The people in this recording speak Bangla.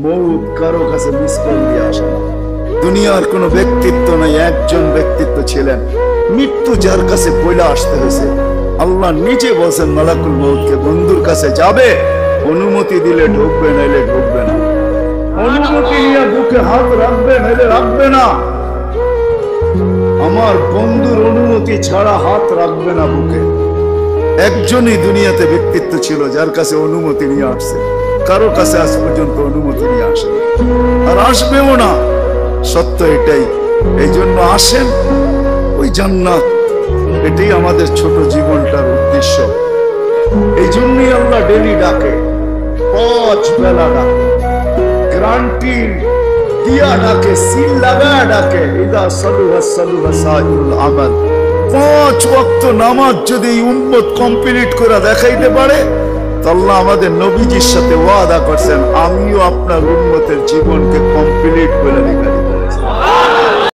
মৌত কারো কাছে মিস কল দিয়ে আসে না। দুনিয়ার কোন ব্যক্তিত্ব নাই, একজন ব্যক্তিত্ব ছিলেন, মৃত্যু যার কাছে পয়লা আসতে হয়েছে। আল্লাহ নিজে বলছেন মালাকুল মৌতকে, বন্ধুর কাছে যাবে, অনুমতি দিলে ঢুকবে, নাইলে ঢুকবে না। অনুমতি নিয়ে বুকে হাত রাখবে, নাইলে রাখবে না। আমার বন্ধুর অনুমতি ছাড়া হাত রাখবে না বুকে। একজনই দুনিয়াতে ব্যক্তিত্ব ছিল যার কাছে অনুমতি নিয়ে আসছে, কারো কাছে আজ পর্যন্ত অনুমতি নিয়ে আসে আর আসবেও না। সত্য এটাই। এই জন্য আসেন, ওই জান্নাত, এটাই আমাদের ছোট জীবনটার উদ্দেশ্য। এই জন্যই আল্লাহ ডেলি ডাকে, 5 বেলা ডাকে, গ্যারান্টি দিয়া ডাকে, সিল লাগা ডাকে। ইদা সালুহা সালুহা সাইরুল আমাল। 5 ওয়াক্ত নামাজ যদি উম্মত কমপ্লিট করে দেখাইতে পারে, তো আল্লাহ আমাদের নবীজির সাথে ওয়াদা করছেন, আমিও আপনার উম্মতের জীবনকে কমপ্লিট করে দেখাই।